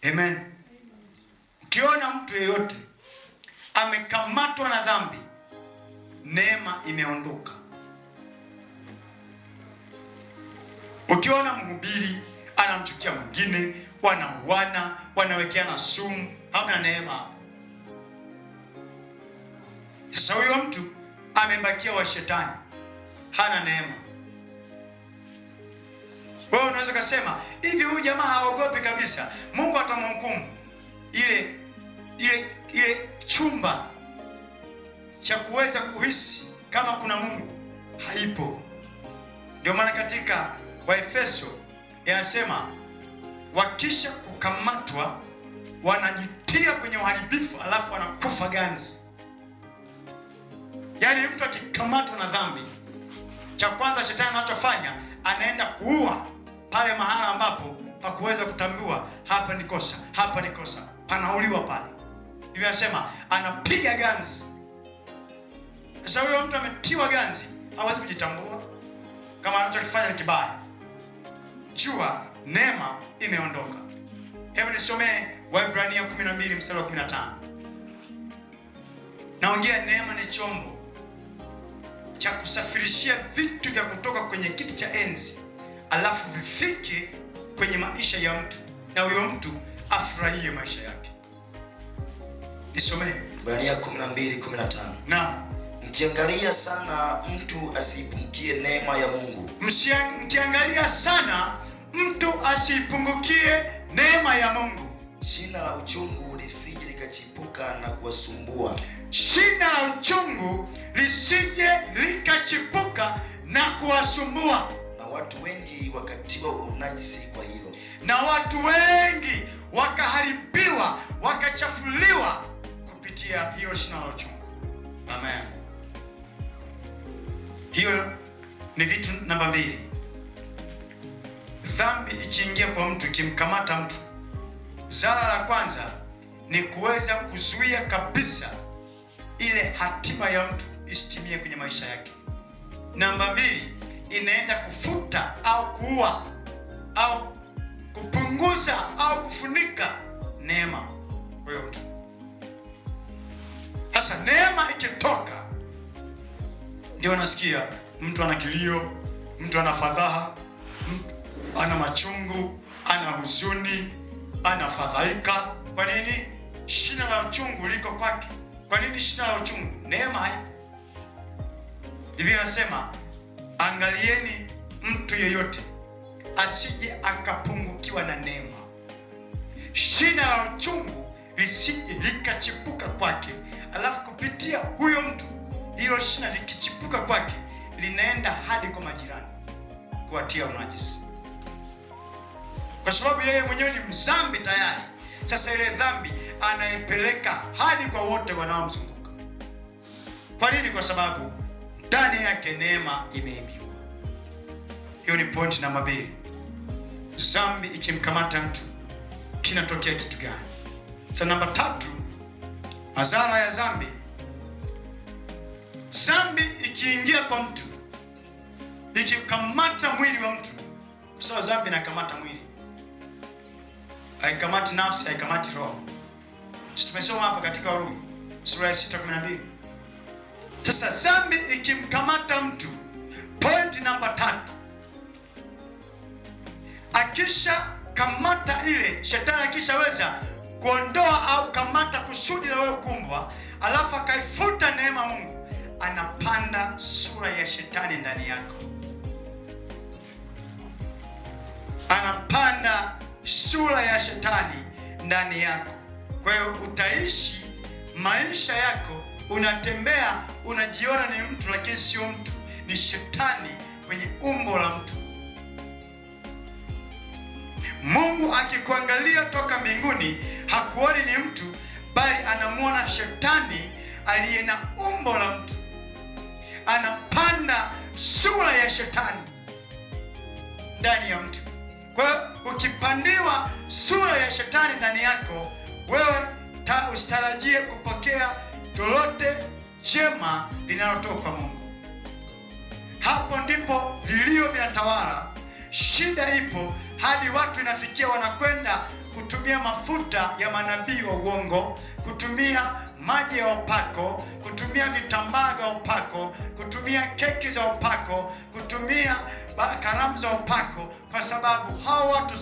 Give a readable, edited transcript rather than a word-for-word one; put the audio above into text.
Amen. Ukiona mtu yeyote amekamatwa na dhambi, neema imeondoka. Ukiona mhubiri anamchukia mwingine, wanauana, wanawekeana sumu, hamna neema hapo. Sasa huyo mtu amebakia wa shetani, hana neema. Wewe unaweza kusema hivi, huyu jamaa haogopi kabisa, Mungu atamhukumu. Ile chumba cha kuweza kuhisi kama kuna Mungu haipo. Ndio maana katika Waefeso yanasema wakisha kukamatwa wanajitia kwenye uharibifu, alafu wanakufa ganzi. Yaani mtu akikamatwa na dhambi, cha kwanza shetani anachofanya, anaenda kuua pale mahala ambapo pakuweza kutambua hapa ni kosa, hapa ni kosa, panauliwa pale. Biblia inasema anapiga ganzi. Sasa huyo mtu ametiwa ganzi, hawezi kujitambua kama anachokifanya ni kibaya. Jua neema imeondoka. Hebu nisomee Waebrania 12 mstari wa 15. Naongea neema ni chombo cha kusafirishia vitu vya kutoka kwenye kiti cha enzi, alafu vifike kwenye maisha ya mtu, na huyo mtu afurahie maisha yake. Nisomee Waebrania 12:15. Naam. Mkiangalia sana mtu asiipungukie neema ya Mungu. Mkiangalia sana mtu asiipungukie neema ya Mungu. Shina la uchungu lisije likachipuka na kuwasumbua. Shina la uchungu lisije likachipuka na kuwasumbua. Na watu wengi wakatiwa unajisi kwa hilo. Na watu wengi wakaharibiwa, wakachafuliwa kupitia hilo shina la uchungu. Amen. Hiyo ni vitu namba 2. Dhambi ikiingia kwa mtu, ikimkamata mtu, zara la kwanza ni kuweza kuzuia kabisa ile hatima ya mtu isitimie kwenye maisha yake. Namba 2, inaenda kufuta au kuua au kupunguza au kufunika neema kwa mtu. Sasa neema ikitoka, ndio nasikia mtu ana kilio, mtu ana fadhaa, mtu ana machungu, ana huzuni, ana fadhaika. Kwa nini? Shina la uchungu liko kwake. Kwa nini shina la uchungu? Neema haipo. Biblia inasema angalieni mtu yeyote asije akapungukiwa na neema. Shina la uchungu lisije likachipuka kwake, alafu kupitia huyo mtu, hilo shina likichipuka kwake, linaenda hadi kwa majirani kuwatia unajisi, kwa sababu yeye mwenyewe ni mzambi tayari. Sasa ile dhambi anaipeleka hadi kwa wote wanaomzunguka. Kwa nini? Kwa sababu ndani yake neema imeibiwa. Hiyo ni point namba 2. Dhambi ikimkamata mtu, kinatokea kitu gani? Sasa namba 3, madhara ya dhambi. Dhambi ikiingia kwa mtu, ikikamata mwili wa mtu, kwa sababu dhambi inakamata mwili, haikamati nafsi, haikamati roho. Tumesoma hapa katika Warumi sura ya 6:12. Sasa dhambi ikimkamata mtu, point namba 3, akisha kamata ile, shetani akishaweza kuondoa au kamata kusudi la wewe kumbwa, alafu akaifuta neema Mungu, anapanda sura ya shetani ndani yako. Anapanda sura ya shetani ndani yako. Kwa hiyo utaishi maisha yako, unatembea unajiona ni mtu, lakini sio mtu, ni shetani kwenye umbo la mtu. Mungu akikuangalia toka mbinguni hakuoni ni mtu, bali anamuona shetani aliye na umbo la mtu. Anapanda sura ya shetani ndani ya mtu. Kwa hiyo ukipandiwa sura ya shetani ndani yako, wewe usitarajie kupokea lolote jema linalotoka kwa Mungu. Hapo ndipo vilio vinatawala, shida ipo, hadi watu inafikia wanakwenda kutumia mafuta ya manabii wa uongo, kutumia maji ya upako, kutumia vitambaa vya upako, kutumia keki za upako, kutumia karamu za upako, kwa sababu hao watu